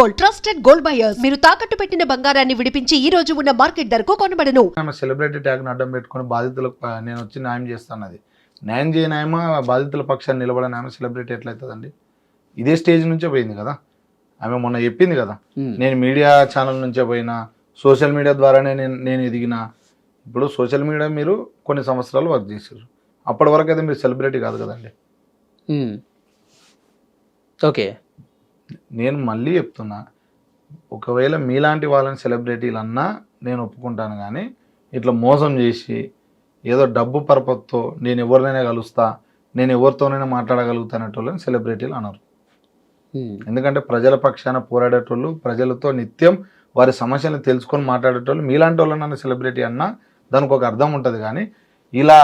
Gold, trusted gold buyers. మీరు తాకట్టు పెట్టిన బంగారాన్ని విడిపించి ఈ రోజు ఉన్న మార్కెట్ ధరకు కొనబడను. ఆమె సెలబ్రిటీ ట్యాగ్ను అడ్డం పెట్టుకుని బాధితులకు నేను వచ్చి న్యాయం చేస్తానది. న్యాయం చేయనాయమా బాధితుల పక్షాన్ని నిలబడని ఆమె సెలబ్రిటీ ఎట్లయితుందండి? ఇదే స్టేజ్ నుంచే పోయింది కదా ఆమె. మొన్న చెప్పింది కదా, నేను మీడియా ఛానల్ నుంచే పోయినా, సోషల్ మీడియా ద్వారానే నేను ఎదిగిన. ఇప్పుడు సోషల్ మీడియా మీరు కొన్ని సంవత్సరాలు వర్క్ చేశారు, అప్పటి వరకు అయితే మీరు సెలబ్రిటీ కాదు కదండి. ఓకే, నేను మళ్ళీ చెప్తున్నా, ఒకవేళ మీలాంటి వాళ్ళని సెలబ్రిటీలన్నా నేను ఒప్పుకుంటాను, కానీ ఇట్లా మోసం చేసి ఏదో డబ్బు పరపతితో నేను ఎవరినైనా కలుస్తా, నేను ఎవరితోనైనా మాట్లాడగలుగుతానటోళ్ళని సెలబ్రిటీలు అన్నారు. ఎందుకంటే ప్రజల పక్షాన పోరాడేటోళ్ళు, ప్రజలతో నిత్యం వారి సమస్యలను తెలుసుకొని మాట్లాడేటోళ్ళు మీలాంటి వాళ్ళని సెలబ్రిటీ అన్నా దానికి ఒక అర్థం ఉంటుంది. కానీ ఇలా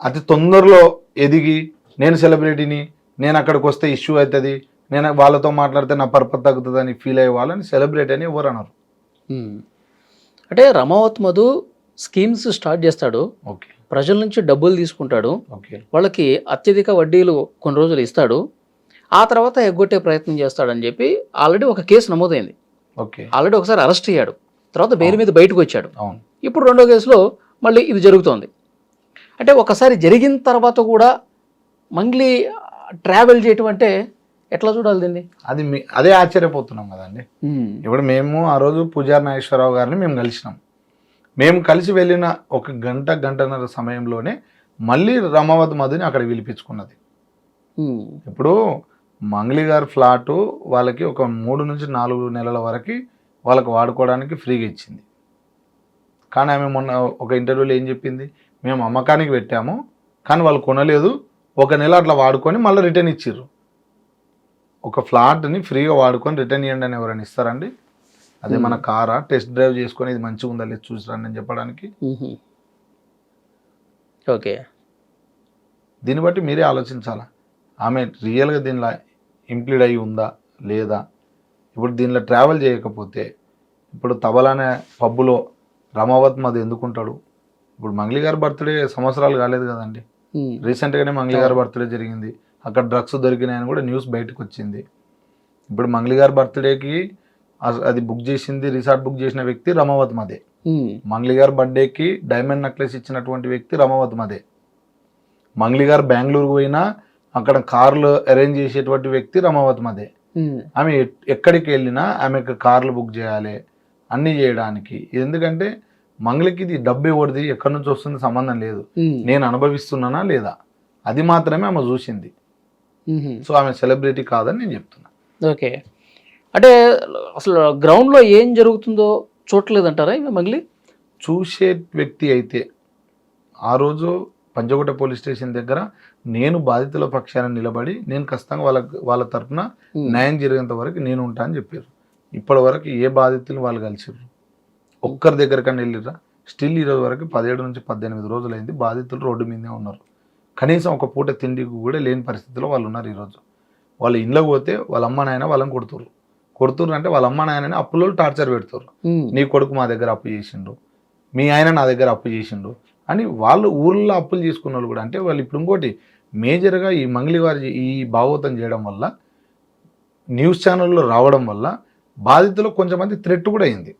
అతి తొందరలో ఎదిగి నేను సెలబ్రిటీని, నేను అక్కడికి వస్తే ఇష్యూ అవుతుంది, నేను వాళ్ళతో మాట్లాడితే నా పరపతి తగ్గుతుంది అని ఫీల్ అయ్యే వాళ్ళని సెలబ్రిటీ అని ఎవరు అన్నారు. అంటే రమావత్ మధు స్కీమ్స్ స్టార్ట్ చేస్తాడు, ఓకే, ప్రజల నుంచి డబ్బులు తీసుకుంటాడు, ఓకే, వాళ్ళకి అత్యధిక వడ్డీలు కొన్ని రోజులు ఇస్తాడు, ఆ తర్వాత ఎగ్గొట్టే ప్రయత్నం చేస్తాడని చెప్పి ఆల్రెడీ ఒక కేసు నమోదైంది. ఓకే, ఆల్రెడీ ఒకసారి అరెస్ట్ అయ్యాడు, తర్వాత బెయిల్ మీద బయటకు వచ్చాడు. అవును, ఇప్పుడు రెండో కేసులో మళ్ళీ ఇది జరుగుతోంది. అంటే ఒకసారి జరిగిన తర్వాత కూడా మంగ్లీ ట్రావెల్ చేయటం అంటే ఎట్లా చూడాలి దీన్ని? అదే ఆశ్చర్యపోతున్నాం కదండి. ఇప్పుడు మేము ఆ రోజు పూజారి నాగేశ్వరరావు గారిని మేము కలిసినాం. మేము కలిసి వెళ్ళిన ఒక గంటన్నర సమయంలోనే మళ్ళీ రమావత్ మధుని అక్కడ పిలిపించుకున్నది. ఇప్పుడు మంగ్లీ గారి ఫ్లాటు వాళ్ళకి ఒక 3 నుంచి 4 నెలల వరకు వాళ్ళకి వాడుకోవడానికి ఫ్రీగా ఇచ్చింది. కానీ ఆమె మొన్న ఒక ఇంటర్వ్యూలో ఏం చెప్పింది, మేము అమ్మకానికి పెట్టాము కానీ వాళ్ళు కొనలేదు, 1 నెల అట్లా వాడుకొని మళ్ళీ రిటర్న్ ఇచ్చిర్రు. ఒక ఫ్లాట్ని ఫ్రీగా వాడుకొని రిటర్న్ ఇవ్వండి అని ఎవరైనా ఇస్తారండి? అదే మన కారా టెస్ట్ డ్రైవ్ చేసుకొని ఇది మంచిగా ఉందా లేదు చూసిరండి అని చెప్పడానికి. ఓకే, దీన్ని బట్టి మీరే ఆలోచించాలా, ఆమె రియల్గా దీనిలో ఇంప్లీడ్ అయ్యి ఉందా లేదా. ఇప్పుడు దీనిలో ట్రావెల్ చేయకపోతే ఇప్పుడు తబలానే పబ్బులో రమావత్ మధు ఎందుకుంటాడు? ఇప్పుడు మంగ్లీ గారి బర్త్డే సంవత్సరాలు కాలేదు కదండి, రీసెంట్గానే మంగ్లీ గారి బర్త్డే జరిగింది, అక్కడ డ్రగ్స్ దొరికినాయని కూడా న్యూస్ బయటకు వచ్చింది. ఇప్పుడు మంగ్లీ గారి బర్త్డేకి అది బుక్ చేసింది, రిసార్ట్ బుక్ చేసిన వ్యక్తి రమావత్ మదే. మంగ్లీ గారి బర్త్డేకి డైమండ్ నెక్లెస్ ఇచ్చినటువంటి వ్యక్తి రమావత్ మదే. మంగ్లీ గారు బెంగళూరుకు పోయినా అక్కడ కార్లు అరేంజ్ చేసేటువంటి వ్యక్తి రమావత్ మదే. ఆమె ఎక్కడికి వెళ్ళినా ఆమెకు కార్లు బుక్ చేయాలి అన్నీ చేయడానికి. ఎందుకంటే మంగ్లీకి ఇది డబ్బు ఎవరిది ఎక్కడి నుంచి వస్తుంది సంబంధం లేదు, నేను అనుభవిస్తున్నానా లేదా అది మాత్రమే ఆమె చూసింది. సో ఆమె సెలబ్రిటీ కాదని నేను చెప్తున్నా. ఓకే, అంటే అసలు గ్రౌండ్లో ఏం జరుగుతుందో చూడలేదంటారా మంగ్లీ? చూసే వ్యక్తి అయితే ఆ రోజు పంజగుట్ట పోలీస్ స్టేషన్ దగ్గర నేను బాధితుల పక్షాన నిలబడి నేను ఖచ్చితంగా వాళ్ళ తరఫున న్యాయం జరిగేంత వరకు నేను ఉంటా అని చెప్పారు. ఇప్పటి వరకు ఏ బాధితులు వాళ్ళు కలిసిర్రు? ఒక్కరి దగ్గరకన్నా వెళ్ళిర్రా? స్టిల్ ఈరోజు వరకు 17 నుంచి 18 రోజులైంది బాధితులు రోడ్డు మీదే ఉన్నారు. కనీసం ఒక పూట తిండికి కూడా లేని పరిస్థితిలో వాళ్ళు ఉన్నారు. ఈరోజు వాళ్ళ ఇంట్లోకి పోతే వాళ్ళ అమ్మ నాయన వాళ్ళని కొడుతుర్రు అంటే వాళ్ళ అమ్మ నాయనని అప్పులో టార్చర్ పెడుతుర్రు. నీ కొడుకు మా దగ్గర అప్పు చేసిండు, మీ ఆయన నా దగ్గర అప్పు చేసిండు అని వాళ్ళు ఊళ్ళో అప్పులు చేసుకున్న వాళ్ళు కూడా. అంటే వాళ్ళు ఇప్పుడు ఇంకోటి మేజర్గా ఈ మంగ్లీ వారి ఈ భాగవతం చేయడం వల్ల, న్యూస్ ఛానల్లో రావడం వల్ల బాధితులకు కొంచెమంది థ్రెట్ కూడా అయింది.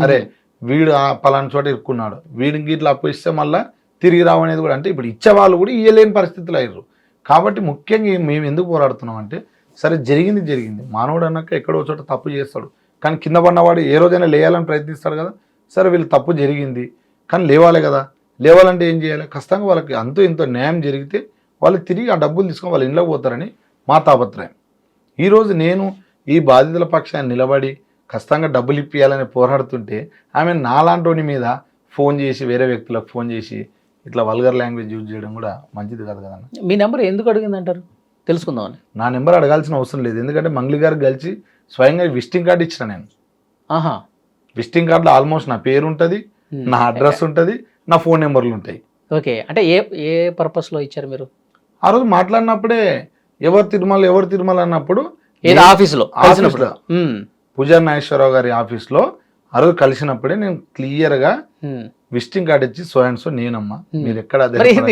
అరే వీడు పలానా చోట ఇరుక్కున్నాడు, వీడికి ఇట్లా అప్పు ఇస్తే మళ్ళీ తిరిగి రావనేది కూడా. అంటే ఇప్పుడు ఇచ్చేవాళ్ళు కూడా ఇయ్యలేని పరిస్థితులు అయ్యారు. కాబట్టి ముఖ్యంగా మేము ఎందుకు పోరాడుతున్నాం అంటే, సరే జరిగింది, మానవుడు అన్నాక ఎక్కడో చోట తప్పు చేస్తాడు, కానీ కింద పడినవాడు ఏ రోజైనా లేయాలని ప్రయత్నిస్తాడు కదా. సరే వీళ్ళు తప్పు జరిగింది కానీ లేవాలి కదా, లేవాలంటే ఏం చేయాలి? ఖచ్చితంగా వాళ్ళకి అంతో ఇంతో న్యాయం జరిగితే వాళ్ళు తిరిగి ఆ డబ్బులు తీసుకొని వాళ్ళ ఇంట్లోకి పోతారని మా తాపత్రయం. ఈరోజు నేను ఈ బాధితుల పక్షాన్ని నిలబడి ఖచ్చితంగా డబ్బులు ఇప్పియాలని పోరాడుతుంటే ఆమె నాలాంటి మీద ఫోన్ చేసి, వేరే వ్యక్తులకు ఫోన్ చేసి ఇట్లా వల్గర్ లాంగ్వేజ్ యూజ్ చేయడం కూడా మంచిది కాదు కదన్న. మీ నెంబర్ ఎందుకు అడిగిందంటారు? తెలుసుకుందామని. నా నెంబర్ అడగాల్సిన అవసరం లేదు, ఎందుకంటే మంగ్లీ గారికి కలిసి స్వయంగా విజిటింగ్ కార్డు ఇచ్చిన నేను. విజిటింగ్ కార్డులో ఆల్మోస్ట్ నా పేరు ఉంటుంది, నా అడ్రస్ ఉంటుంది, నా ఫోన్ నెంబర్లు ఉంటాయి. ఓకే, అంటే ఏ పర్పస్లో ఇచ్చారు మీరు? ఆ రోజు మాట్లాడినప్పుడే ఎవరు తిరుమల అన్నప్పుడు ఆఫీస్లో పూజారి నాగేశ్వరరావు గారి ఆఫీస్లో ఆ రోజు కలిసినప్పుడే నేను క్లియర్గా విజిటింగ్ కార్డు ఇచ్చి సో అండ్ సో నేనమ్మా, మీరు ఎక్కడ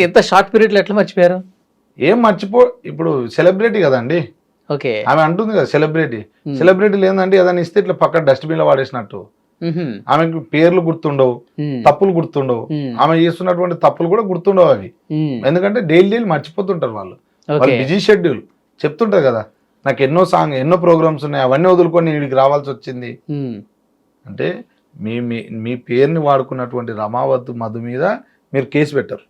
ఎంత షార్ట్ పీరియడ్లో ఎట్లా మర్చిపోయారు? ఏం ఇప్పుడు సెలబ్రిటీ కదండి, ఓకే. ఆమె అంటుంది కదా సెలబ్రిటీలు ఏంటంటే ఏదైనా ఇస్తే ఇట్లా పక్క డస్ట్బిన్ లో వాడేసినట్టు. ఆమెకు పేర్లు గుర్తుండవు, తప్పులు గుర్తుండవు, ఆమె చేస్తున్నటువంటి తప్పులు కూడా గుర్తుండవు అవి. ఎందుకంటే డైలీ మర్చిపోతుంటారు వాళ్ళు బిజీ షెడ్యూల్. చెప్తుంటారు కదా నాకు ఎన్నో ప్రోగ్రామ్స్ ఉన్నాయి, అవన్నీ వదులుకొని నేను ఇక్కడికి రావాల్సి వచ్చింది అంటే మీ పేరుని వాడుకున్నటువంటి రమావత్ మధు మీద మీరు కేసు పెట్టరు.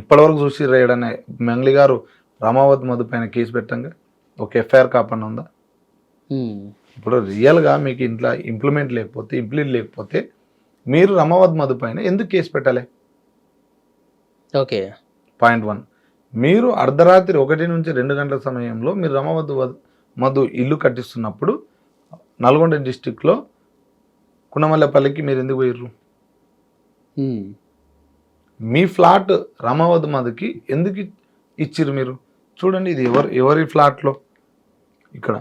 ఇప్పటివరకు చూసి రేయడనే మంగ్లీ గారు రమావత్ మధు పైన కేసు పెట్టంగా ఒక ఎఫ్ఐఆర్ కాపన్న ఉందా? ఇప్పుడు రియల్గా మీకు ఇంట్లో ఇంప్లిమెంట్ లేకపోతే మీరు రమావత్ మధు పైన ఎందుకు కేసు పెట్టాలి? ఓకే. పాయింట్ 1, మీరు అర్ధరాత్రి 1 నుంచి 2 గంటల సమయంలో మీరు రమావత్ మధు ఇల్లు కట్టిస్తున్నప్పుడు నల్గొండ డిస్టిక్లో కుండమల్లపల్లికి మీరు ఎందుకు పోయిర్రు? మీ ఫ్లాట్ రమావత్ మధుకి ఎందుకు ఇచ్చిర్రు మీరు? చూడండి ఇది ఎవరి ఫ్లాట్లో. ఇక్కడ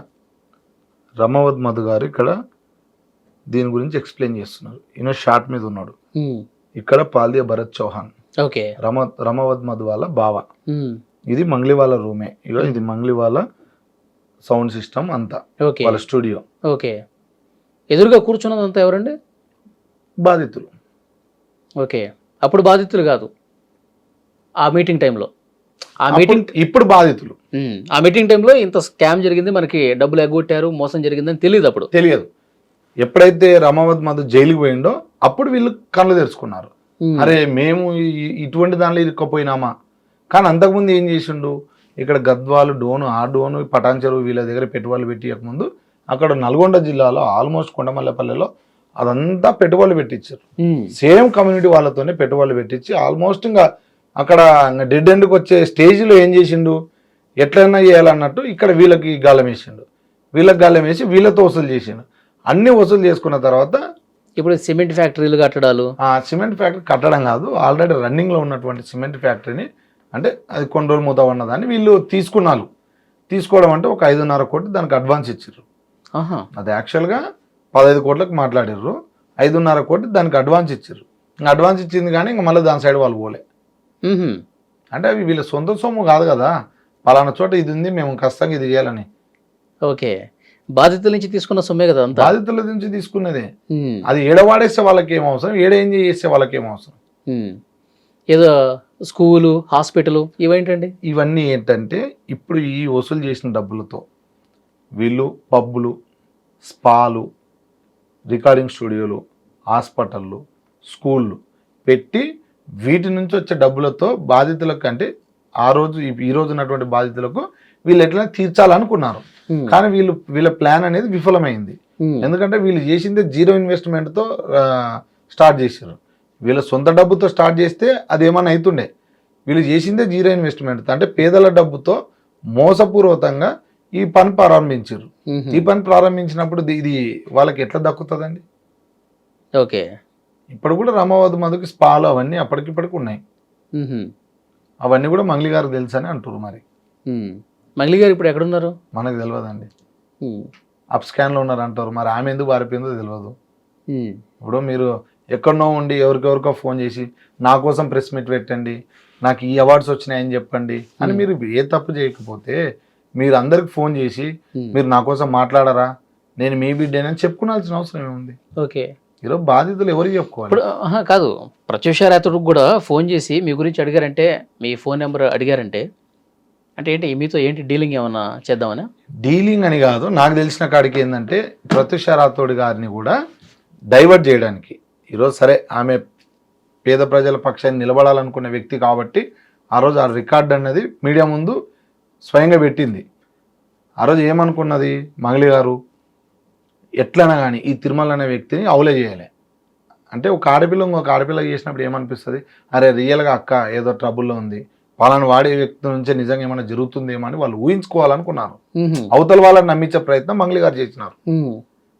రమావత్ మధు గారు ఇక్కడ దీని గురించి ఎక్స్ప్లెయిన్ చేస్తున్నారు. ఈయన షార్ట్ మీద ఉన్నాడు. ఇక్కడ పాల్దియా భరత్ చౌహాన్ ఓకే. రమావత్ మధు వాళ్ళ బావ. ఇది మంగ్లీ వాళ్ళ రూమే. ఇక ఇది మంగ్లీ వాళ్ళ సౌండ్ సిస్టమ్ అంతా, వాళ్ళ స్టూడియో. ఓకే. ఎదురుగా కూర్చున్నదంతా ఎవరండి? బాధితులు. ఓకే. అప్పుడు బాధితులు కాదు, ఆ మీటింగ్ టైంలో. ఇప్పుడు బాధితులు. ఆ మీటింగ్ టైంలో ఇంత స్కామ్ జరిగింది, మనకి డబ్బులు ఎగ్గొట్టారు, మోసం జరిగిందని తెలియదు. అప్పుడు తెలియదు. ఎప్పుడైతే రమావత్ మధు జైలుకి పోయిండో అప్పుడు వీళ్ళు కళ్ళు తెరుచుకున్నారు. అరే మేము ఇటువంటి దానిలో ఇరుక్కపోయినామా. కానీ అంతకుముందు ఏం చేసిండు, ఇక్కడ గద్వాలు డోను పటాన్ చెరువు వీళ్ళ దగ్గర పెట్టుబడులు పెట్టియకముందు అక్కడ నల్గొండ జిల్లాలో ఆల్మోస్ట్ కొండమల్లపల్లిలో అదంతా పెట్టుబడులు పెట్టించారు. సేమ్ కమ్యూనిటీ వాళ్ళతోనే పెట్టుబడులు పెట్టించి ఆల్మోస్ట్ ఇంకా అక్కడ డెడ్ ఎండ్కి వచ్చే స్టేజ్లో ఏం చేసిండు, ఎట్లయినా చేయాలన్నట్టు ఇక్కడ వీళ్ళకి గాలం వేసిండు. వీళ్ళకి గాలం వేసి వీళ్ళతో వసూలు చేసిండు. అన్ని వసూలు చేసుకున్న తర్వాత ఇప్పుడు సిమెంట్ ఫ్యాక్టరీలు కట్టడాలు, సిమెంట్ ఫ్యాక్టరీ కట్టడం కాదు, ఆల్రెడీ రన్నింగ్లో ఉన్నటువంటి సిమెంట్ ఫ్యాక్టరీని అంటే అది కొన్ని రోజులు మూత ఉన్నదాన్ని వీళ్ళు తీసుకోవడం అంటే ఒక 5.5 కోట్లు దానికి అడ్వాన్స్ ఇచ్చారు. అది యాక్చువల్గా 15 కోట్లకు మాట్లాడారు, 5.5 కోట్లు దానికి అడ్వాన్స్ ఇచ్చారు. అడ్వాన్స్ ఇచ్చింది కానీ ఇంకా మళ్ళీ దాని సైడ్ వాళ్ళు పోలే. అంటే అవి వీళ్ళ సొంత సొమ్ము కాదు కదా, పలానా చోట ఇది ఉంది మేము ఖచ్చితంగా ఇది చేయాలని. ఓకే. బాధితుల నుంచి తీసుకున్న సొమ్మే కదా, బాధితుల నుంచి తీసుకున్నదే. అది ఏడవాడేస్తే వాళ్ళకి ఏం అవసరం, ఎంజాయ్ చేస్తే వాళ్ళకి ఏం అవసరం. ఏదో స్కూలు, హాస్పిటల్ ఇవేంటండి? ఇవన్నీ ఏంటంటే ఇప్పుడు ఈ వసూలు చేసిన డబ్బులతో వీళ్ళు పబ్బులు, స్పాలు, రికార్డింగ్ స్టూడియోలు, హాస్పిటళ్ళు, స్కూళ్ళు పెట్టి వీటి నుంచి వచ్చే డబ్బులతో బాధితులకు అంటే ఈ రోజు ఉన్నటువంటి బాధితులకు వీళ్ళు ఎట్లా తీర్చాలనుకున్నారు. కానీ వీళ్ళ ప్లాన్ అనేది విఫలమైంది. ఎందుకంటే వీళ్ళు చేసిందే 0 ఇన్వెస్ట్మెంట్తో స్టార్ట్ చేశారు. వీళ్ళ సొంత డబ్బుతో స్టార్ట్ చేస్తే అదేమన్నా అవుతుండే. వీళ్ళు చేసిందే 0 ఇన్వెస్ట్మెంట్తో, అంటే పేదల డబ్బుతో మోసపూర్వకంగా ఈ పని ప్రారంభించారు. ఈ పని ప్రారంభించినప్పుడు ఇది వాళ్ళకి ఎట్లా దక్కుతుందండి? ఓకే. ఇప్పుడు కూడా రమావత్ మధుకి స్పాలు అవన్నీ అప్పటికిప్పటికి ఉన్నాయి. అవన్నీ కూడా మంగ్లీ గారు తెలుసు అని అంటారు. మరి మంగ్లీ గారు ఇప్పుడు ఎక్కడున్నారు మనకు తెలియదండి. అప్ స్కాన్లో ఉన్నారు అంటారు. మరి ఆమె ఎందుకు పారిపోయిందో తెలియదు. ఇప్పుడు మీరు ఎక్కడనో ఉండి ఎవరికెవరికో ఫోన్ చేసి నా కోసం ప్రెస్ మీట్ పెట్టండి, నాకు ఈ అవార్డ్స్ వచ్చినాయని చెప్పండి అని మీరు ఏ తప్పు చేయకపోతే మీరు అందరికి ఫోన్ చేసి మీరు నా కోసం మాట్లాడరా, నేను మీ బిడ్డేనని చెప్పుకోవాల్సిన అవసరం ఏముంది? ఓకే. ఈరోజు బాధితులు ఎవరికి చెప్పుకోవాలి? ఇప్పుడు కాదు, ప్రత్యూష రాథోడ్కి కూడా ఫోన్ చేసి మీ గురించి అడిగారంటే, మీ ఫోన్ నెంబర్ అడిగారంటే అంటే ఏంటి, మీతో ఏంటి డీలింగ్ ఏమన్నా చేద్దామని? డీలింగ్ అని కాదు, నాకు తెలిసిన కాడికి ఏంటంటే ప్రత్యూష రాథోడ్ గారిని కూడా డైవర్ట్ చేయడానికి ఈరోజు సరే ఆమె పేద ప్రజల పక్షాన్ని నిలబడాలనుకునే వ్యక్తి కాబట్టి ఆ రోజు ఆ రికార్డ్ అన్నది మీడియా ముందు స్వయంగా పెట్టింది. ఆ రోజు ఏమనుకున్నది మంగ్లీ గారు, ఎట్లైనా కానీ ఈ తిరుమల అనే వ్యక్తిని అవులే చేయాలి అంటే ఒక ఆడపిల్ల ఇంకొక ఆడపిల్ల చేసినప్పుడు ఏమనిపిస్తుంది, అరే రియల్గా అక్క ఏదో ట్రబుల్లో ఉంది, వాళ్ళని వాడే వ్యక్తి నుంచే నిజంగా ఏమైనా జరుగుతుందేమో అని వాళ్ళు ఊహించుకోవాలనుకున్నారు. అవతల వాళ్ళని నమ్మించే ప్రయత్నం మంగ్లీ గారు చేసినారు.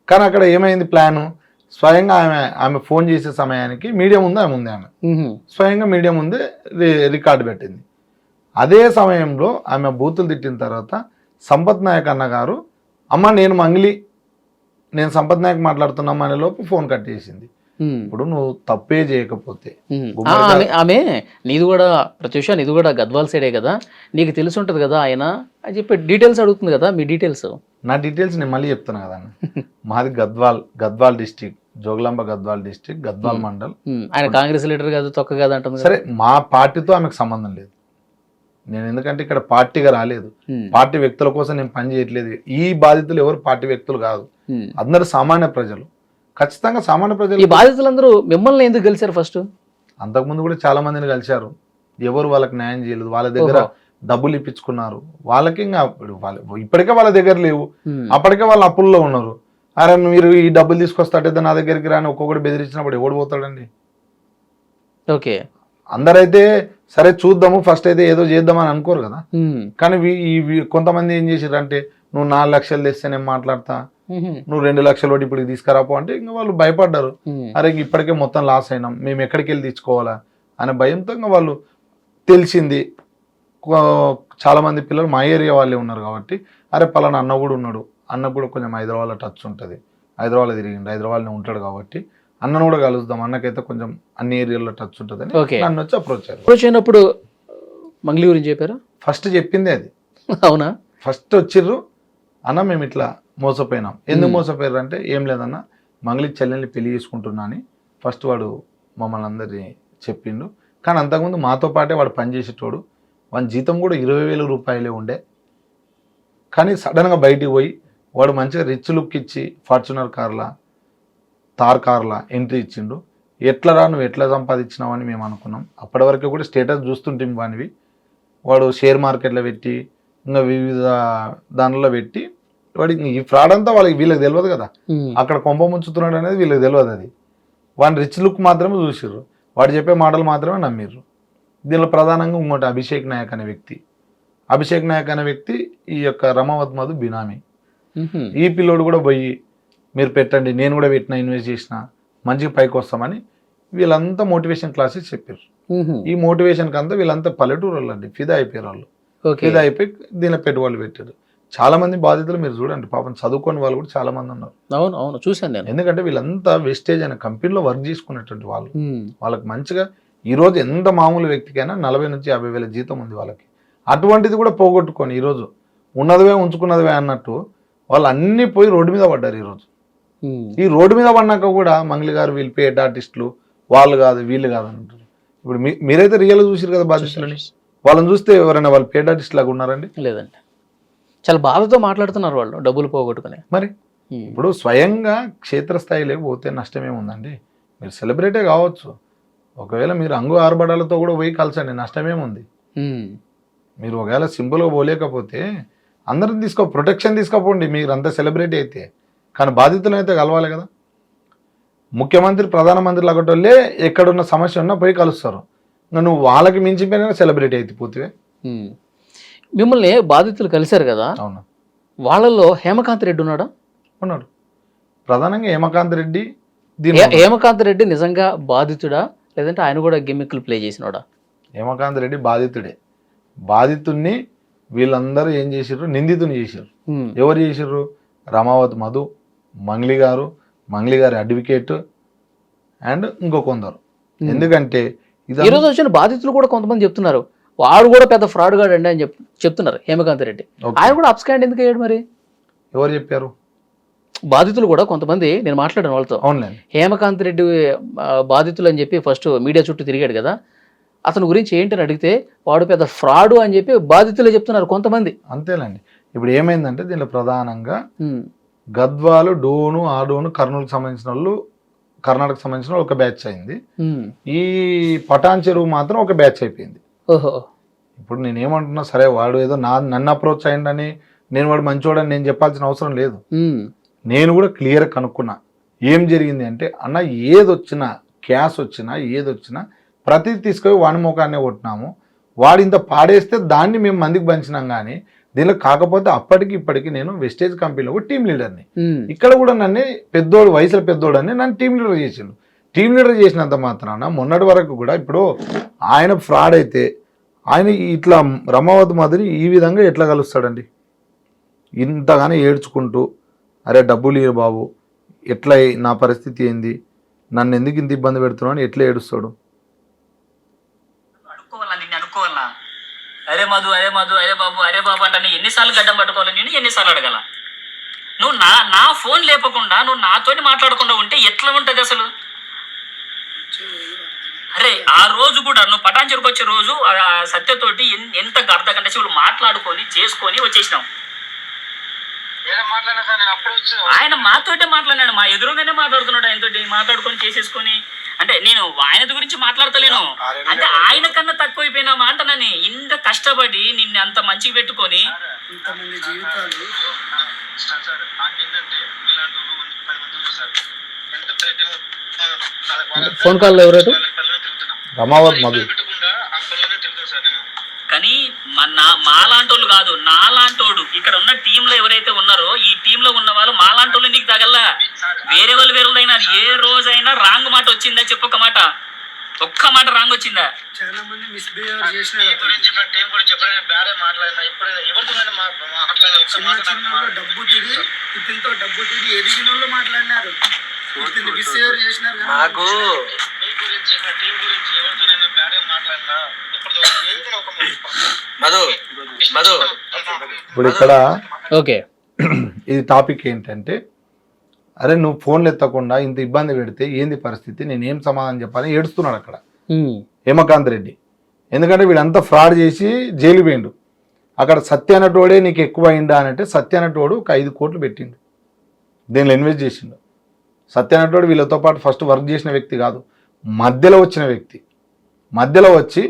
కానీ అక్కడ ఏమైంది ప్లాను, స్వయంగా ఆమె ఫోన్ చేసే సమయానికి మీడియా ముందు ఆమె స్వయంగా మీడియా ముందే రికార్డు పెట్టింది. అదే సమయంలో ఆమె బూతులు తిట్టిన తర్వాత సంపత్ నాయక్ అన్న గారు, అమ్మ నేను సంపత్ నాయక్ మాట్లాడుతున్నాం అనే లోపు ఫోన్ కట్ చేసింది. ఇప్పుడు నువ్వు తప్పే చేయకపోతే ఆమె నీది కూడా ప్రత్యూష నీది కూడా గద్వాల్ సైడే కదా, నీకు తెలిసి ఉంటుంది కదా ఆయన అని చెప్పి డీటెయిల్స్ అడుగుతుంది కదా, మీ డీటెయిల్స్. నా డీటెయిల్స్ నేను మళ్ళీ చెప్తాను కదా మాది గద్వాల్ డిస్టిక్, జోగులాంబ గద్వాల్ డిస్టిక్, గద్వాల్ మండల్. ఆయన కాంగ్రెస్ లీడర్ కాదు, తొక్క కాదు అంటుంది. సరే, మా పార్టీతో ఆమెకు సంబంధం లేదు. నేను ఎందుకంటే ఇక్కడ పార్టీగా రాలేదు, పార్టీ వ్యక్తుల కోసం నేను పని చేయట్లేదు. ఈ బాధితులు ఎవరు పార్టీ వ్యక్తులు కాదు, అందరు సామాన్య ప్రజలు. ఖచ్చితంగా సామాన్య ప్రజలు. ఈ బాధితులందరూ మిమ్మల్ని ఎందుకు కలిశారు ఫస్ట్? అంతకుముందు కూడా చాలా మందిని కలిశారు, ఎవరు వాళ్ళకి న్యాయం చేయలేదు. వాళ్ళ దగ్గర డబ్బులు ఇప్పించుకున్నారు. వాళ్ళకి ఇంకా ఇప్పటికే వాళ్ళ దగ్గర లేవు, అప్పటికే వాళ్ళు అప్పుల్లో ఉన్నారు. అరే మీరు ఈ డబ్బులు తీసుకొస్తాటే నా దగ్గరికి రాని ఒక్కొక్కటి బెదిరించినప్పుడు ఎవడు పోతాడండి? ఓకే, అందరైతే సరే చూద్దాము ఫస్ట్ అయితే ఏదో చేద్దామని అనుకోరు కదా. కానీ కొంతమంది ఏం చేసారు అంటే, నువ్వు 4 లక్షలు తెస్తే నేను మాట్లాడతా, నువ్వు 2 లక్షలు ఒకటి ఇప్పుడు తీసుకురాపో అంటే ఇంకా వాళ్ళు భయపడ్డారు. అరే ఇప్పటికే మొత్తం లాస్ అయినాం, మేము ఎక్కడికి వెళ్ళి తెచ్చుకోవాలా అనే భయంతో ఇంకా వాళ్ళు తెలిసింది. చాలా మంది పిల్లలు మా ఏరియా వాళ్ళే ఉన్నారు కాబట్టి, అరే పలానా అన్న కూడా ఉన్నాడు, అన్న కూడా కొంచెం హైదరాబాద్లో టచ్ ఉంటుంది, హైదరాబాద్లో తిరిగిండు, హైదరాబాద్లో ఉంటాడు కాబట్టి అన్నను కూడా కలుద్దాం, అన్నకైతే కొంచెం అన్ని ఏరియాలో టచ్ ఉంటుంది అని నన్ను వచ్చి అప్రోచ్ అయినప్పుడు మంగ్లీ గురించి చెప్పారా? ఫస్ట్ చెప్పింది అది. అవునా? ఫస్ట్ వచ్చిర్రు, అన్న మేము ఇట్లా మోసపోయినాం. ఎందుకు మోసపోయారు అంటే, ఏం లేదన్న మంగ్లీ చెల్లెల్ని పెళ్లి చేసుకుంటున్నా అని ఫస్ట్ వాడు మమ్మల్ని అందరినీ చెప్పిండు. కానీ అంతకుముందు మాతో పాటే వాడు పనిచేసేటోడు, వాని జీతం కూడా 20,000 రూపాయలే ఉండే. కానీ సడన్గా బయటికి పోయి వాడు మంచిగా రిచ్ లుక్ ఇచ్చి ఫార్చునర్ కార్లా, తార్ కార్లా ఎంట్రీ ఇచ్చిండు. ఎట్లరా నువ్వు ఎట్లా సంపాదించినావు అని మేము అనుకున్నాం. అప్పటి వరకు కూడా స్టేటస్ చూస్తుంటే వానివి, వాడు షేర్ మార్కెట్లో పెట్టి ఇంకా వివిధ దానిలో పెట్టి వాడి ఈ ఫ్రాడ్ అంతా వీళ్ళకి తెలియదు కదా, అక్కడ కొంప ముంచుతున్నాడు అనేది వీళ్ళకి తెలియదు. అది వాడిని రిచ్ లుక్ మాత్రమే చూసిర్రు, వాడు చెప్పే మాటలు మాత్రమే నమ్మిర్రు. దీనిలో ప్రధానంగా ఇంకోటి అభిషేక్ నాయక్ అనే వ్యక్తి. అభిషేక్ నాయక్ అనే వ్యక్తి ఈ యొక్క రమావత్ మధు బినామీ. ఈ పిల్లోడు కూడా పోయి మీరు పెట్టండి, నేను కూడా పెట్టిన, ఇన్వెస్ట్ చేసిన, మంచిగా పైకి వస్తామని వీళ్ళంతా మోటివేషన్ క్లాసెస్ చెప్పారు. ఈ మోటివేషన్కి అంతా వీళ్ళంతా పల్లెటూరు వాళ్ళు అండి, ఫిదా అయిపోయారు వాళ్ళు. ఫిదా అయిపోయి దీనిలో పెట్టుబడులు పెట్టారు. చాలా మంది బాధితులు మీరు చూడండి, పాపం చదువుకొని వాళ్ళు కూడా చాలా మంది ఉన్నారు. అవును అవును, చూశాను నేను. ఎందుకంటే వీళ్ళంతా వెస్టేజ్ అనే కంపెనీలో వర్క్ చేసుకునేటువంటి వాళ్ళు. వాళ్ళకి మంచిగా ఈరోజు ఎంత మామూలు వ్యక్తికైనా 40,000 నుంచి 50,000 జీతం ఉంది వాళ్ళకి. అటువంటిది కూడా పోగొట్టుకొని ఈరోజు ఉన్నదివే ఉంచుకున్నదివే అన్నట్టు వాళ్ళు అన్నీ పోయి రోడ్డు మీద పడ్డారు. ఈరోజు ఈ రోడ్డు మీద పడినాక కూడా మంగ్లీ గారు వీళ్ళు పేడ్ ఆర్టిస్టులు, వాళ్ళు కాదు వీళ్ళు కాదు అంటారు. ఇప్పుడు మీరైతే రియల్గా చూసారు కదా బాధితులని, వాళ్ళని చూస్తే ఎవరైనా వాళ్ళు పేడ్ ఆర్టిస్ట్ లాగా ఉన్నారండి? లేదండి, చాలా బాధతో మాట్లాడుతున్నారు వాళ్ళు, డబ్బులు పోగొట్టుకుని. మరి ఇప్పుడు స్వయంగా క్షేత్రస్థాయిలో పోతే నష్టమేముందండి? మీరు సెలబ్రిటీ కావచ్చు, ఒకవేళ మీరు అంగు ఆర్భడాలతో కూడా పోయి కలిసండి, నష్టమేముంది? మీరు ఒకవేళ సింపుల్గా పోలేకపోతే అందరం ప్రొటెక్షన్ తీసుకోపోండి, మీరు అంత సెలబ్రిటీ అయితే. కానీ బాధితులను అయితే కలవాలి కదా. ముఖ్యమంత్రి, ప్రధానమంత్రి లాగటోళ్ళే ఎక్కడున్న సమస్య ఉన్నా పోయి కలుస్తారు. నువ్వు వాళ్ళకి మించిపోయినా సెలబ్రిటీ అయితే పోతే. మిమ్మల్ని బాధితులు కలిశారు కదా, అవును. వాళ్ళల్లో హేమకాంత్ రెడ్డి ఉన్నాడా? ఉన్నాడు. ప్రధానంగా హేమకాంత్ రెడ్డి. హేమకాంత్ రెడ్డి నిజంగా బాధితుడా, లేదంటే ఆయన కూడా గిమ్మిక్లు ప్లే చేసినోడా? హేమకాంత్ రెడ్డి బాధితుడే. బాధితుడిని వీళ్ళందరూ ఏం చేసిర్రు, నిందితుని చేసిర్రు. ఎవరు చేసిర్రు? రమావత్ మధు, మంగ్లీ గారు, మంగ్లీ గారి అడ్వకేట్ అండ్ ఇంకో కొందరు. ఎందుకంటే ఈరోజు వచ్చిన బాధితులు కూడా కొంతమంది చెప్తున్నారు వాడు కూడా పెద్ద ఫ్రాడ్ గాడు అండి అని చెప్తున్నారు హేమకాంత్ రెడ్డి. ఆయన కూడా అప్స్కాండ్ ఎందుకు అయ్యాడు మరి? ఎవరు చెప్పారు? బాధితులు కూడా కొంతమంది, నేను మాట్లాడాను వాళ్ళతో. అవునులేండి. హేమకాంత్ రెడ్డి బాధితులు అని చెప్పి ఫస్ట్ మీడియా చుట్టూ తిరిగాడు కదా, అతని గురించి ఏంటని అడిగితే వాడు పెద్ద ఫ్రాడు అని చెప్పి బాధితులే చెప్తున్నారు కొంతమంది. అంతేలేండి. ఇప్పుడు ఏమైందంటే దీనిలో ప్రధానంగా గద్వాలు, డోను, ఆడోను, కర్నూలుకు సంబంధించిన వాళ్ళు, కర్ణాటకకు సంబంధించిన ఒక బ్యాచ్ అయింది. ఈ పటాన్ చెరువు మాత్రం ఒక బ్యాచ్ అయిపోయింది. ఓహో. ఇప్పుడు నేనేమంటున్నా, సరే వాడు ఏదో నన్ను అప్రోచ్ అయ్యిందని నేను వాడు మంచోడని నేను చెప్పాల్సిన అవసరం లేదు. నేను కూడా క్లియర్ కనుక్కున్నా ఏం జరిగింది అంటే, అన్న ఏదొచ్చినా క్యాష్ వచ్చినా ఏదొచ్చినా ప్రతిదీ తీసుకొని వాడి ముఖాన్నే కొట్టినాము, వాడు ఇంత పాడేస్తే దాన్ని మేము మందికి పంచినాం. కానీ దీనిలో కాకపోతే అప్పటికి ఇప్పటికి నేను వెస్టేజ్ కంపెనీలో కూడా టీం లీడర్ని. ఇక్కడ కూడా నన్ను పెద్దోడు, వయసులో పెద్దోడు అని నన్ను టీం లీడర్ చేసిండు. టీం లీడర్ చేసినంత మాత్రాన మొన్నటి వరకు కూడా ఇప్పుడు ఆయన ఫ్రాడ్ అయితే ఆయన ఇట్లా రమావత్ మధుని ఈ విధంగా ఎట్లా కలుస్తాడండి? ఇంతగానే ఏడ్చుకుంటూ, అరే డబ్బులు ఇయ్య బాబు, ఎట్లా నా పరిస్థితి ఏంది, నన్ను ఎందుకు ఇంత ఇబ్బంది పెడుతున్నావు అని ఎట్లా ఏడుస్తాడు? అడుక్కోవాలా నిన్ను అడుక్కోవాలా? అరే మధు అరే మధు అరే బాబు అంటే ఎన్నిసార్లు గడ్డం పట్టుకోవాలి నేను, ఎన్నిసార్లు అడగాల? నువ్వు నా ఫోన్ లేపకుండా నువ్వు నాతోని మాట్లాడకుండా ఉంటే ఎట్లా ఉంటది అసలు? అరే ఆ రోజు కూడా నువ్వు పటాన్చెరుకు వచ్చే రోజు ఆ సత్యతోటి ఎంత అర్ధ గంట సేపు మాట్లాడుకొని చేసుకొని వచ్చేసినాం. ఆయన మాతోటే మాట్లాడాడు, మా ఎదురుగానే మాట్లాడుతున్నాడు, ఆయనతోటి మాట్లాడుకొని చేసేసుకొని. అంటే నేను ఆయన గురించి మాట్లాడతలేను, అంటే ఆయన కన్నా తక్కువైపోయినామా అంటనని. ఇంత కష్టపడి నిన్ను అంత మంచిగా పెట్టుకొని ఇంతమంది జీవితాలు ఫోన్ కాల్ ఎవరు? రమావత్ మధు. కానీ మాలాంటోళ్ళు కాదు, నాలాంటోడు ఇక్కడ ఉన్న టీమ్ లో ఎవరైతే ఉన్నారో ఈ టీమ్ లో ఉన్న వాళ్ళు మాలాంటోళ్ళు నీకు తగల్లా. వేరే వాళ్ళు వేరేదైనా ఏ రోజైనా రాంగ్ మాట వచ్చిందా చెప్పొక్క మాట, ఒక్క మాట రాంగ్ వచ్చిందా? చాలా మంది మిస్బిహేవ్ చేసినారు. డబ్బు తిరిగి ఇతనితో డబ్బు తిరిగి ఎదిగిన వాళ్ళు మాట్లాడినారు, ఇతన్ని మిస్బిహేవ్ చేసినారు. నాకు మధు మధు ఇప్పుడు ఇక్కడ ఓకే, ఇది టాపిక్ ఏంటంటే, అరే నువ్వు ఫోన్లు ఎత్తకుండా ఇంత ఇబ్బంది పెడితే ఏంది పరిస్థితి, నేను ఏం సమాధానం చెప్పాలని ఏడుస్తున్నాడు అక్కడ హేమకాంత్ రెడ్డి. ఎందుకంటే వీడంతా ఫ్రాడ్ చేసి జైలు పోయిండు. అక్కడ సత్య అన్నటోడే నీకు ఎక్కువ అయిందా అని అంటే, సత్య అన్నటోడు ఒక 5 కోట్లు పెట్టిండు, దీనిలో ఇన్వెస్ట్ చేసిండు. సత్య అన్నటోడు వీళ్ళతో పాటు ఫస్ట్ వర్క్ చేసిన వ్యక్తి కాదు, మధ్యలో వచ్చిన వ్యక్తి. మధ్యలో వచ్చి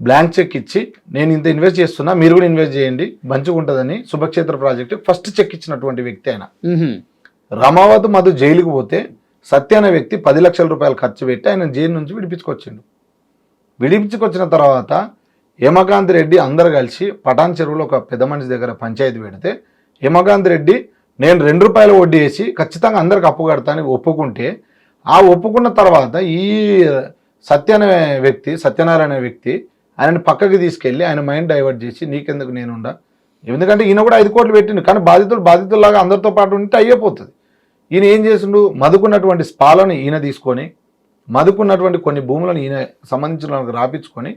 బ్లాంక్ చెక్ ఇచ్చి నేను ఇంత ఇన్వెస్ట్ చేస్తున్నా, మీరు కూడా ఇన్వెస్ట్ చేయండి మంచిగా ఉంటుందని శుభక్షేత్ర ప్రాజెక్టు ఫస్ట్ చెక్ ఇచ్చినటువంటి వ్యక్తి ఆయన. రమావత్ మధు జైలుకు పోతే సత్య అనే వ్యక్తి 10 లక్షల రూపాయలు ఖర్చు పెట్టి ఆయన జైలు నుంచి విడిపించుకొచ్చిండు. విడిపించుకొచ్చిన తర్వాత హేమకాంత్ రెడ్డి అందరు కలిసి పటాన్ చెరువులో ఒక పెద్ద మనిషి దగ్గర పంచాయతీ పెడితే, హేమకాంత్ రెడ్డి నేను 2 రూపాయలు వడ్డీ వేసి ఖచ్చితంగా అందరికి అప్పు కడతానని ఒప్పుకుంటే, ఆ ఒప్పుకున్న తర్వాత ఈ సత్య అనే వ్యక్తి, సత్యనారాయణ అనే వ్యక్తి ఆయనని పక్కకి తీసుకెళ్ళి ఆయన మైండ్ డైవర్ట్ చేసి నీకెందుకు నేనుండా, ఎందుకంటే ఈయన కూడా 5 కోట్లు పెట్టిండు, కానీ బాధితుల్లాగా అందరితో పాటు ఉంటే అయిపోతుంది. ఈయన ఏం చేసిండు, మధుకున్నటువంటి స్పాలను ఈయన తీసుకొని, మధుకున్నటువంటి కొన్ని భూములను ఈయన సంబంధించిన వాళ్ళకి రాపించుకొని,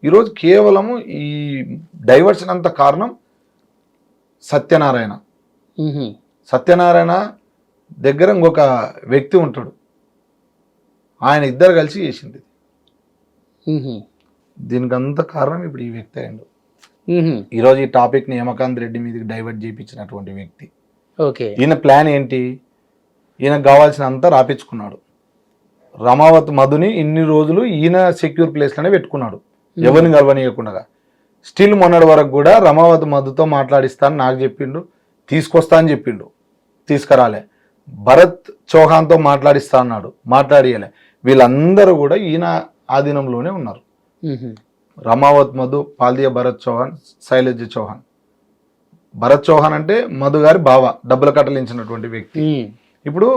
ఈరోజు కేవలము ఈ డైవర్షన్ అంత కారణం సత్యనారాయణ. సత్యనారాయణ దగ్గర ఇంకొక వ్యక్తి ఉంటాడు, ఆయన ఇద్దరు కలిసి చేసింది. దీనికి అంత కారణం ఇప్పుడు ఈ వ్యక్తి అయ్యిండు. ఈరోజు ఈ టాపిక్ని హేమకాంత్ రెడ్డి మీదకి డైవర్ట్ చేయించినటువంటి వ్యక్తి. ఓకే, ఈయన ప్లాన్ ఏంటి, ఈయనకు కావాల్సినంత రాపించుకున్నాడు. రమావత్ మధుని ఇన్ని రోజులు ఈయన సెక్యూర్ ప్లేస్లోనే పెట్టుకున్నాడు, ఎవరిని గర్వనీయకుండా. స్టిల్ మొన్నటి వరకు కూడా రమావత్ మధుతో మాట్లాడిస్తాను నాకు చెప్పిండు, తీసుకొస్తా అని చెప్పిండు, తీసుకురాలే. భరత్ చౌహాన్తో మాట్లాడిస్తా అన్నాడు, మాట్లాడియలే. వీళ్ళందరూ కూడా ఈయన ఆధీనంలోనే ఉన్నారు. రమావత్ మధు, పాల్దియా భరత్ చౌహాన్, శైలజ చౌహాన్. భరత్ చౌహాన్ అంటే మధు గారి బావ, డబ్బులు కట్టలించినటువంటి వ్యక్తి. ఇప్పుడు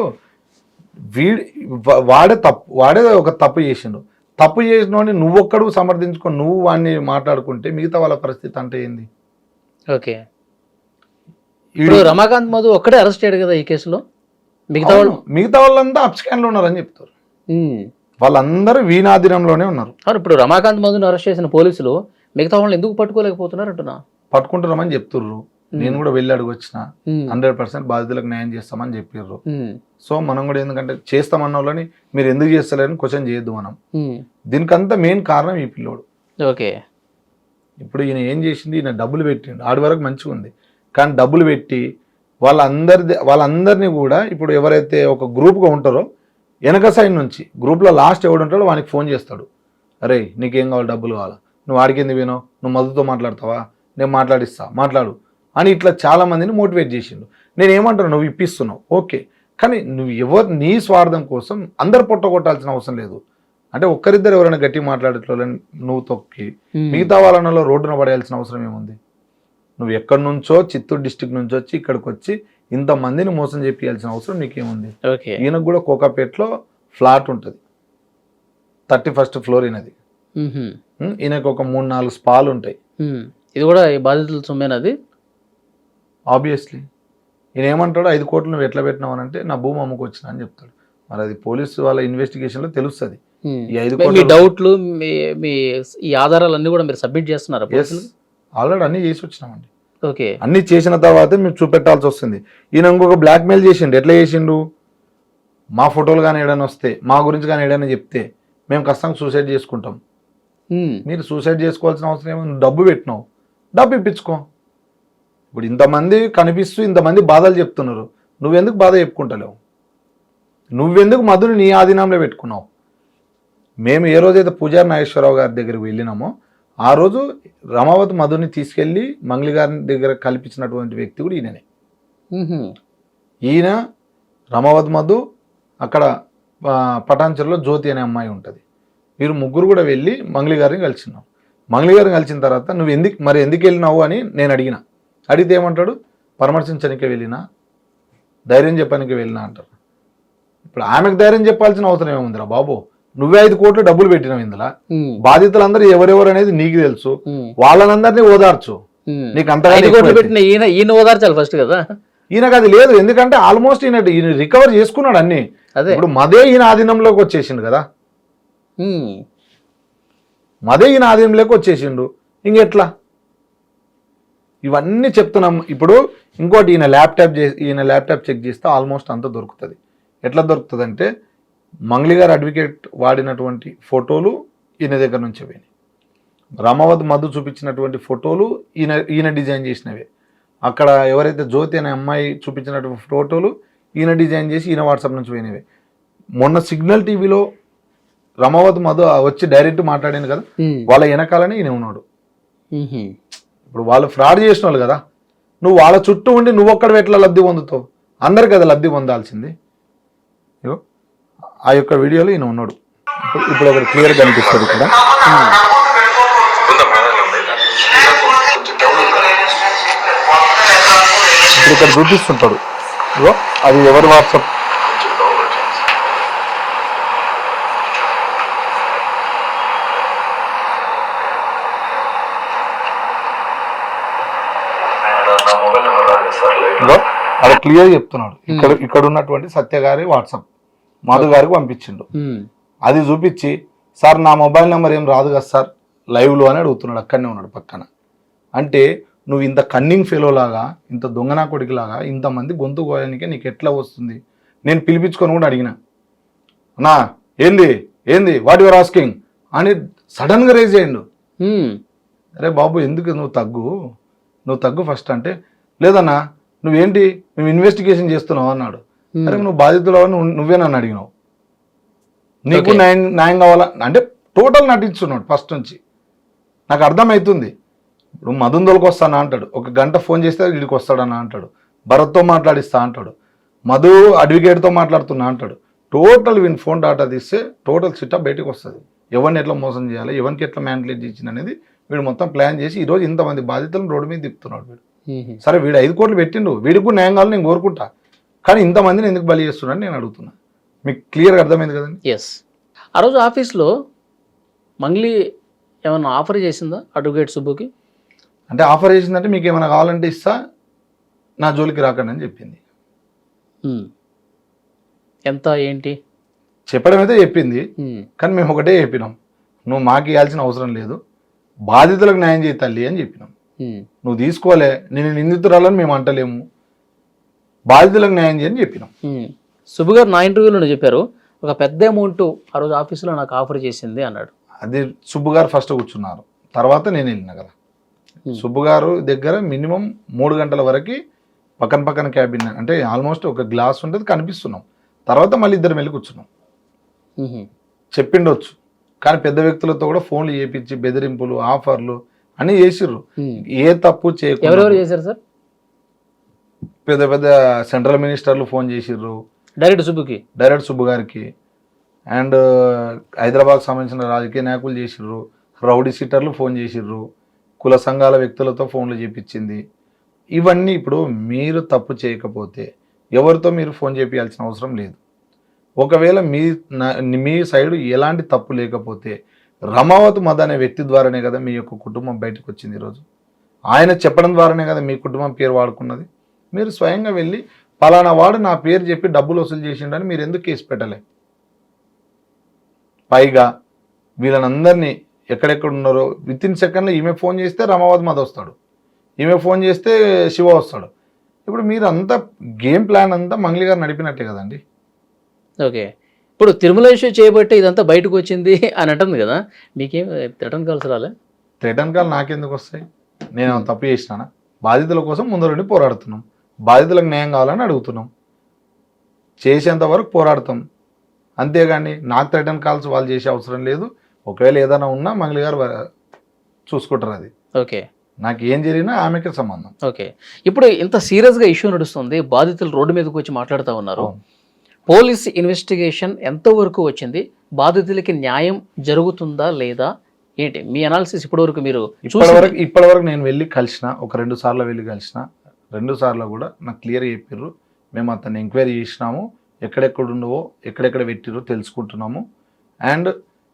వాడే ఒక తప్పు చేసిండు. తప్పు చేసిన నువ్వొక్కడు సమర్థించుకొని నువ్వు వాడిని మాట్లాడుకుంటే మిగతా వాళ్ళ పరిస్థితి అంటే ఏంది? ఓకే, ఇప్పుడు రమాకాంత్ మధు ఒక్కడే అరెస్ట్ అయ్యాడు కదా ఈ కేసులో, మిగతా వాళ్ళంతా అప్స్కాన్లో ఉన్నారని చెప్తారు. వాళ్ళందరూ వీణాధీనంలోనే ఉన్నారు. ఇప్పుడు రమాకాంత్ మధుని అరెస్ట్ చేసిన పోలీసులు మిగతా వాళ్ళని ఎందుకు పట్టుకోలేకపోతున్నారు అంటున్నా? పట్టుకుంటున్నామని చెప్తుర్రు. నేను కూడా వెళ్ళి అడుగు వచ్చిన 100% బాధితులకు న్యాయం చేస్తామని చెప్పారు. సో మనం కూడా ఎందుకంటే చేస్తామన్న వాళ్ళని మీరు ఎందుకు చేస్తలేరని క్వశ్చన్ చేయొద్దు మనం. దీనికంతా మెయిన్ కారణం ఈ పిల్లోడు. ఓకే, ఇప్పుడు ఈయన ఏం చేసింది, ఈయన డబ్బులు పెట్టిండు, ఆడి వరకు మంచిగా ఉంది. కానీ డబ్బులు పెట్టి వాళ్ళందరినీ కూడా ఇప్పుడు ఎవరైతే ఒక గ్రూప్గా ఉంటారో వెనక సైడ్ నుంచి గ్రూప్లో లాస్ట్ ఎవడు ఉంటాడో వానికి ఫోన్ చేస్తాడు, అరే నీకేం కావాలి, డబ్బులు కావాలా, నువ్వు ఆడికి ఎందుకు వినో, నువ్వు మధుతో మాట్లాడతావా, నేను మాట్లాడిస్తా, మాట్లాడు అని ఇట్లా చాలా మందిని మోటివేట్ చేసిండు. నేను ఏమంటాను, నువ్వు ఇప్పిస్తున్నావు ఓకే, కానీ నువ్వు నీ స్వార్థం కోసం అందరు పొట్టగొట్టాల్సిన అవసరం లేదు. అంటే ఒక్కరిద్దరు ఎవరైనా గట్టి మాట్లాడేట్లని నువ్వు తొక్కి మిగతా వాళ్ళలో రోడ్డున పడేయాల్సిన అవసరం ఏముంది? నువ్వు ఎక్కడి నుంచో చిత్తూరు డిస్టిక్ నుంచి వచ్చి ఇక్కడికి వచ్చి ఇంతమందిని మోసం చేయాల్సిన అవసరం నీకేముంది? ఈయనకు కూడా కోకాపేటలో ఫ్లాట్ ఉంటుంది, 31st ఫ్లోర్ ఈయనది. ఈయనకు ఒక 3-4 స్పాలు ఉంటాయి. ఇది కూడా ఈ బాధితుల సొమ్మేనది. ఆబ్వియస్లీ ఈయన ఏమంటాడు, 5 కోట్లు నువ్వు ఎట్లా పెట్టినావు అని అంటే నా భూమి అమ్ముకొచ్చినా అని చెప్తాడు. మరి అది పోలీసు వాళ్ళ ఇన్వెస్టిగేషన్లో తెలుస్తుంది. ఈ 5 మీ కోట్ల డౌట్లు మీ ఈ ఆధారాలన్నీ కూడా మీరు సబ్మిట్ చేస్తున్నారా పోలీసులు? ఆల్రెడీ అన్నీ చేసి వచ్చినామండి. ఓకే. అన్నీ చేసిన తర్వాతే మేము చూపెట్టాల్సి వస్తుంది. ఈయన ఇంకొక బ్లాక్మెయిల్ చేసిండు. ఎట్లా చేసిండు? మా ఫోటోలు కానీ ఏదైనా వస్తే, మా గురించి కానీ ఏదైనా చెప్తే మేము ఖచ్చితంగా సూసైడ్ చేసుకుంటాం. మీరు సూసైడ్ చేసుకోవాల్సిన అవసరం ఏమో, డబ్బు పెట్టినావు, డబ్బు ఇప్పించుకో. ఇప్పుడు ఇంతమంది కనిపిస్తూ ఇంతమంది బాధలు చెప్తున్నారు, నువ్వెందుకు బాధ చెప్పుకుంటలేవు? నువ్వెందుకు మధుని నీ ఆధీనంలో పెట్టుకున్నావు? మేము ఏ రోజైతే పూజారి నాగేశ్వరరావు గారి దగ్గరికి వెళ్ళినామో ఆ రోజు రమావతి మధుని తీసుకెళ్ళి మంగళి గారి దగ్గర కల్పించినటువంటి వ్యక్తి కూడా ఈయననే. ఈయన, రమావతి మధు, అక్కడ పటాన్చెరులో జ్యోతి అనే అమ్మాయి ఉంటుంది. వీరు ముగ్గురు కూడా వెళ్ళి మంగళి గారిని కలిసినాం. మంగళి గారిని కలిసిన తర్వాత నువ్వు ఎందుకు వెళ్ళినావు అని నేను అడిగితే ఏమంటాడు? పరామర్శించడానికి వెళ్ళినా, ధైర్యం చెప్పడానికి వెళ్ళినా అంటారు. ఇప్పుడు ఆమెకు ధైర్యం చెప్పాల్సిన అవసరం ఏముందిరా బాబు? నువ్వే 5 కోట్లు డబ్బులు పెట్టినావు ఇందులో. బాధితులందరూ ఎవరెవరు అనేది నీకు తెలుసు. వాళ్ళనందరినీ ఓదార్చు. నీకు అంతగా పెట్టిన ఈయన ఓదార్చాలి ఫస్ట్ కదా. ఈయనకు అది లేదు. ఎందుకంటే ఆల్మోస్ట్ ఈయన రికవర్ చేసుకున్నాడు అన్ని. ఇప్పుడు మదే ఈయన ఆధీనంలోకి వచ్చేసిండు కదా. మదే ఈయన ఆధీనంలోకి వచ్చేసిండు. ఇంకెట్లా? ఇవన్నీ చెప్తున్నాం. ఇప్పుడు ఇంకోటి, ఈయన ల్యాప్టాప్ చెక్ చేస్తే ఆల్మోస్ట్ అంతా దొరుకుతుంది. ఎట్లా దొరుకుతుంది అంటే, మంగళి గారు అడ్వకేట్ వాడినటువంటి ఫోటోలు ఈయన దగ్గర నుంచి పోయినాయి. రమావతి మధు చూపించినటువంటి ఫోటోలు ఈయన డిజైన్ చేసినవే. అక్కడ ఎవరైతే జ్యోతి అనే అమ్మాయి చూపించినటువంటి ఫోటోలు ఈయన డిజైన్ చేసి ఈయన వాట్సాప్ నుంచి పోయినవే. మొన్న సిగ్నల్ టీవీలో రమావతి మధు వచ్చి డైరెక్ట్ మాట్లాడాను కదా, వాళ్ళ వెనకాలనే ఈయన ఉన్నాడు. ఇప్పుడు వాళ్ళు ఫ్రాడ్ చేసిన వాళ్ళు కదా. నువ్వు వాళ్ళ చుట్టూ ఉండి నువ్వు ఒక్కడ ఎట్లా లబ్ధి పొందుతావు? అందరు కదా లబ్ధి పొందాల్సింది. ఆ యొక్క వీడియోలో ఈయన ఉన్నాడు. ఇప్పుడు ఒకటి క్లియర్గా కనిపిస్తుంది ఇక్కడ. ఇప్పుడు ఇక్కడ చూపిస్తుంటాడు. అది ఎవరు వాట్సాప్? అది క్లియర్ చెప్తున్నాడు. ఇక్కడ ఉన్నటువంటి సత్య గారి వాట్సాప్ మధు గారికి పంపించిండు. అది చూపించి, సార్ నా మొబైల్ నెంబర్ ఏం రాదు కదా సార్ లైవ్లో అని అడుగుతున్నాడు. అక్కడనే ఉన్నాడు పక్కన. అంటే నువ్వు ఇంత కన్నింగ్ ఫెలో లాగా, ఇంత దొంగనా కొడుకులాగా ఇంతమంది గొంతు కోయడానికే నీకు ఎట్లా వస్తుంది? నేను పిలిపించుకొని కూడా అడిగిన, అన్నా ఏంది వాట్ యువర్ ఆస్కింగ్ అని సడన్గా రేజ్ చేయండు. అరే బాబు ఎందుకు నువ్వు తగ్గు ఫస్ట్ అంటే, లేదన్నా నువ్వేంటి మేము ఇన్వెస్టిగేషన్ చేస్తున్నావు అన్నాడు. అరే నువ్వు బాధితులు నువ్వే నన్ను అడిగినావు, నీకు న్యాయం కావాలా అంటే టోటల్ నటించున్నాడు ఫస్ట్ నుంచి. నాకు అర్థమవుతుంది. ఇప్పుడు మధుందోలకు వస్తానా అంటాడు, 1 గంట ఫోన్ చేస్తే వీడికి వస్తాడన్నా అంటాడు, భరత్తో మాట్లాడిస్తా అంటాడు, మధు అడ్వకేట్తో మాట్లాడుతున్నా అంటాడు. టోటల్ వీని ఫోన్ డాటా తీస్తే టోటల్ సిట్టప్ బయటకు వస్తుంది. ఎవరిని ఎట్లా మోసం చేయాలి, ఎవరికి ఎట్లా మ్యానిపులేట్ చేసింది అనేది వీడు మొత్తం ప్లాన్ చేసి ఈరోజు ఇంతమంది బాధితులను రోడ్డు మీద తిప్పుతున్నాడు వీడు. సరే వీడు 5 కోట్లు పెట్టిండు, వీడికి కూడా న్యాయం కావాలని నేను కోరుకుంటా, కానీ ఇంతమందిని ఎందుకు బలి చేస్తున్నాడు నేను అడుగుతున్నా. మీకు క్లియర్గా అర్థమైంది కదండి? ఎస్. ఆ రోజు ఆఫీస్లో మంగ్లీ ఏమన్నా ఆఫర్ చేసిందా అడ్వకేట్ సుబ్బుకి? అంటే ఆఫర్ చేసిందంటే మీకు ఏమైనా కావాలంటే ఇస్తా, నా జోలికి రాకండి అని చెప్పింది. ఎంత ఏంటి చెప్పడం అయితే చెప్పింది, కానీ మేము ఒకటే చెప్పినాం, నువ్వు మాకు ఇవ్వాల్సిన అవసరం లేదు, బాధితులకు న్యాయం చేయి తల్లి అని చెప్పినాం. నువ్వు తీసుకోలే, నేను నిందితురాలని మేము అంటలేము, బాధితులకు న్యాయం చేయని చెప్పినాం. సుబ్బు గారు నా ఇంటర్వ్యూలో చెప్పారు, ఒక పెద్ద అమౌంట్ ఆ రోజు ఆఫీసులో నాకు ఆఫర్ చేసింది అన్నాడు. అది సుబ్బు గారు ఫస్ట్ కూర్చున్నారు, తర్వాత నేను వెళ్ళినా కదా. సుబ్బు గారు దగ్గర మినిమం 3 గంటల వరకు పక్కన క్యాబిన్, అంటే ఆల్మోస్ట్ ఒక గ్లాస్ ఉంటుంది కనిపిస్తున్నాం. తర్వాత మళ్ళీ 2 వెళ్ళి కూర్చున్నాం. చెప్పిండొచ్చు, కానీ పెద్ద వ్యక్తులతో కూడా ఫోన్లు చేపించి బెదిరింపులు, ఆఫర్లు అన్నీ చేసిర్రు. ఏ తప్పు చేయకుండా ఎవరెవరు చేశారు సార్? పెద్ద సెంట్రల్ మినిస్టర్లు ఫోన్ చేసిర్రు డైరెక్ట్ సుబ్బు గారికి. అండ్ హైదరాబాద్కి సంబంధించిన రాజకీయ నాయకులు చేసిర్రు, రౌడీ సీటర్లు ఫోన్ చేసిర్రు, కుల సంఘాల వ్యక్తులతో ఫోన్లు చేపించింది. ఇవన్నీ ఇప్పుడు మీరు తప్పు చేయకపోతే ఎవరితో మీరు ఫోన్ చేపించాల్సిన అవసరం లేదు. ఒకవేళ మీ సైడు ఎలాంటి తప్పు లేకపోతే రమావతి మధు అనే వ్యక్తి ద్వారానే కదా మీ యొక్క కుటుంబం బయటకు వచ్చింది. ఈరోజు ఆయన చెప్పడం ద్వారానే కదా మీ కుటుంబం పేరు వాడుకున్నది. మీరు స్వయంగా వెళ్ళి పలానా వాడు నా పేరు చెప్పి డబ్బులు వసూలు చేసిండని మీరు ఎందుకు కేసు పెట్టలే? పైగా వీళ్ళనందరినీ ఎక్కడెక్కడ ఉన్నారో విత్ ఇన్ సెకండ్లో ఈమె ఫోన్ చేస్తే రమావతి మధు వస్తాడు, ఈమె ఫోన్ చేస్తే శివ వస్తాడు. ఇప్పుడు మీరు అంతా గేమ్ ప్లాన్ అంతా మంగ్లీ గారు నడిపినట్టే కదండి. ఓకే, ఇప్పుడు తిరుమల ఇష్యూ చేయబట్టి ఇదంతా బయటకు వచ్చింది అని అంటుంది కదా, మీకేం రిటర్న్ కాల్స్ రాలే? రిటర్న్ కాల్ నాకెందుకు వస్తాయి? నేను తప్పు చేసినానా? బాధితుల కోసం ముందరుండి పోరాడుతున్నాం, బాధితులకు న్యాయం కావాలని అడుగుతున్నాం, చేసేంత వరకు పోరాడతాం. అంతేగాని నాకు రిటర్న్ కాల్స్ వాళ్ళు చేసే అవసరం లేదు. ఒకవేళ ఏదైనా ఉన్నా మంగ్లీ గారు చూసుకుంటారు. అది ఓకే, నాకు ఏం జరిగినా ఆమెకే సంబంధం. ఓకే. ఇప్పుడు ఇంత సీరియస్గా ఇష్యూ నడుస్తుంది, బాధితులు రోడ్డు మీదకి వచ్చి మాట్లాడుతూ ఉన్నారు. పోలీస్ ఇన్వెస్టిగేషన్ ఎంతవరకు వచ్చింది? బాధితులకి న్యాయం జరుగుతుందా లేదా? ఏంటి మీ అనాలిసిస్ ఇప్పటివరకు? మీరు ఇప్పటివరకు నేను వెళ్ళి కలిసిన, ఒక 2 సార్లు వెళ్ళి కలిసిన. 2 సార్లు కూడా నాకు క్లియర్ చెప్పారు, మేము అతన్ని ఎంక్వైరీ చేసినాము, ఎక్కడెక్కడ ఉండవో ఎక్కడెక్కడ పెట్టిరో తెలుసుకుంటున్నాము, అండ్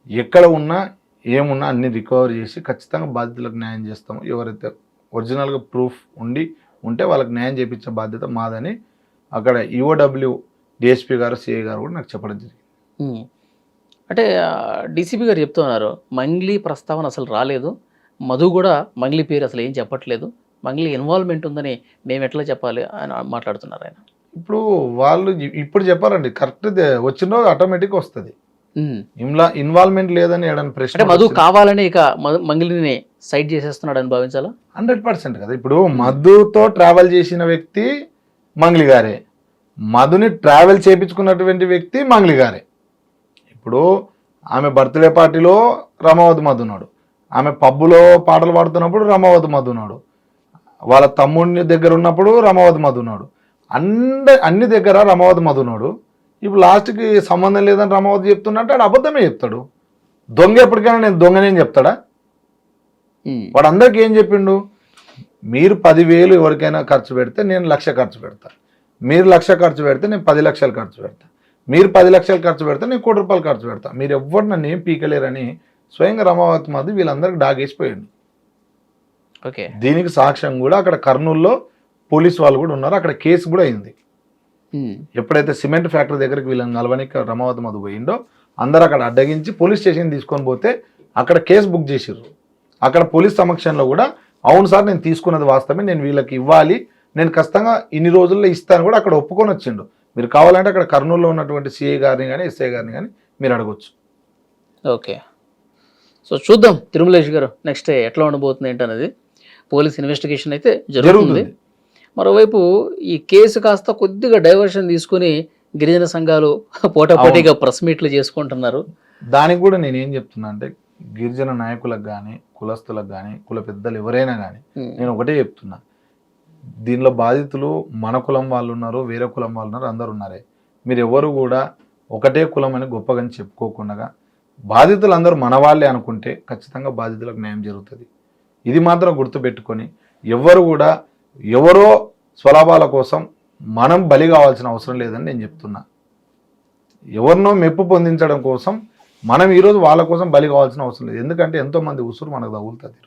ఎక్కడ ఉన్నా ఏమున్నా అన్ని రికవర్ చేసి ఖచ్చితంగా బాధితులకు న్యాయం చేస్తాము. ఎవరైతే ఒరిజినల్గా ప్రూఫ్ ఉంటే వాళ్ళకి న్యాయం చేయించే బాధ్యత మాదని అక్కడ ఈఓడబ్ల్యూ డిఎస్పీ గారు, సిఐ గారు కూడా నాకు చెప్పడం జరిగింది. అంటే డీసీపీ గారు చెప్తున్నారు మంగ్లీ ప్రస్తావన అసలు రాలేదు, మధు కూడా మంగ్లీ పేరు అసలు ఏం చెప్పట్లేదు, మంగ్లీ ఇన్వాల్వ్మెంట్ ఉందని మేము ఎట్లా చెప్పాలి అని మాట్లాడుతున్నారు ఆయన. ఇప్పుడు వాళ్ళు ఇప్పుడు చెప్పారండి, కరెక్ట్ వచ్చిన రోజు ఆటోమేటిక్ వస్తుంది. ఇన్వాల్వ్మెంట్ లేదని ఏడని ప్రశ్న, మధు కావాలని ఇక మంగ్లీని సైడ్ చేసేస్తున్నాడు అని భావించాలా? 100% కదా. ఇప్పుడు మధుతో ట్రావెల్ చేసిన వ్యక్తి మంగ్లీ గారే, మధుని ట్రావెల్ చేయించుకున్నటువంటి వ్యక్తి మంగ్లీ గారే. ఇప్పుడు ఆమె బర్త్డే పార్టీలో రమావతి మధు ఉన్నాడు, ఆమె పబ్బులో పాటలు పాడుతున్నప్పుడు రమావతి మధు ఉన్నాడు, వాళ్ళ తమ్ముడిని దగ్గర ఉన్నప్పుడు రమావతి మధు ఉన్నాడు, అన్ని దగ్గర రమావతి మధు ఉన్నాడు. ఇప్పుడు లాస్ట్కి సంబంధం లేదని రమావతి చెప్తున్నట్టు వాడు అబద్ధమే చెప్తాడు. దొంగ ఎప్పటికైనా నేను దొంగనేం చెప్తాడా? వాడు అందరికి ఏం చెప్పిండు, మీరు 10,000 ఎవరికైనా ఖర్చు పెడితే నేను 1,00,000 ఖర్చు పెడతా, మీరు 1,00,000 ఖర్చు పెడితే నేను 10 లక్షలు ఖర్చు పెడతా, మీరు 10 లక్షలు ఖర్చు పెడితే నేను ₹1,00,00,000 ఖర్చు పెడతా, మీరు ఎవ్వరు నన్ను ఏం పీకలేరని స్వయంగా రమావతి మధు వీళ్ళందరికీ డాగేసిపోయాడు. ఓకే, దీనికి సాక్ష్యం కూడా అక్కడ కర్నూలులో పోలీసు వాళ్ళు కూడా ఉన్నారు, అక్కడ కేసు కూడా అయింది. ఎప్పుడైతే సిమెంట్ ఫ్యాక్టరీ దగ్గరికి వీళ్ళని కలవనికి రమావతి మధు పోయిండో అందరూ అక్కడ అడ్డగించి పోలీస్ స్టేషన్ తీసుకొని పోతే అక్కడ కేసు బుక్ చేసిర్రు. అక్కడ పోలీస్ సమక్షంలో కూడా అవును సార్ నేను తీసుకున్నది వాస్తవమే, నేను వీళ్ళకి ఇవ్వాలి, నేను ఖచ్చితంగా ఇన్ని రోజుల్లో ఇస్తాను కూడా అక్కడ ఒప్పుకొని వచ్చిండు. మీరు కావాలంటే అక్కడ కర్నూలులో ఉన్నటువంటి సిఐ గారిని కానీ ఎస్ఐ గారిని కానీ మీరు అడగొచ్చు. ఓకే, సో చూద్దాం తిరుమలేష్ గారు నెక్స్ట్ ఎట్లా ఉండబోతుంది ఏంటనేది. పోలీస్ ఇన్వెస్టిగేషన్ అయితే జరుగుతుంది. మరోవైపు ఈ కేసు కాస్త కొద్దిగా డైవర్షన్ తీసుకుని గిరిజన సంఘాలు పోటాపోటీగా ప్రెస్ మీట్లు చేసుకుంటున్నారు. దానికి కూడా నేను ఏం చెప్తున్నా అంటే గిరిజన నాయకులకు కానీ కులస్తులకు కానీ కుల పెద్దలు ఎవరైనా కానీ నేను ఒకటే చెప్తున్నా, దీనిలో బాధితులు మన కులం వాళ్ళు ఉన్నారు, వేరే కులం వాళ్ళు ఉన్నారు, అందరు ఉన్నారే. మీరు ఎవరు కూడా ఒకటే కులం అని గొప్పగా చెప్పుకోకుండా బాధితులు అందరూ మన వాళ్ళే అనుకుంటే ఖచ్చితంగా బాధితులకు న్యాయం జరుగుతుంది. ఇది మాత్రం గుర్తుపెట్టుకొని ఎవరు కూడా ఎవరో స్వలాభాల కోసం మనం బలి కావాల్సిన అవసరం లేదని నేను చెప్తున్నా. ఎవరినో మెప్పు పొందించడం కోసం మనం ఈరోజు వాళ్ళ కోసం బలి కావాల్సిన అవసరం లేదు. ఎందుకంటే ఎంతోమంది ఉసురు మనకు తగులుతుంది.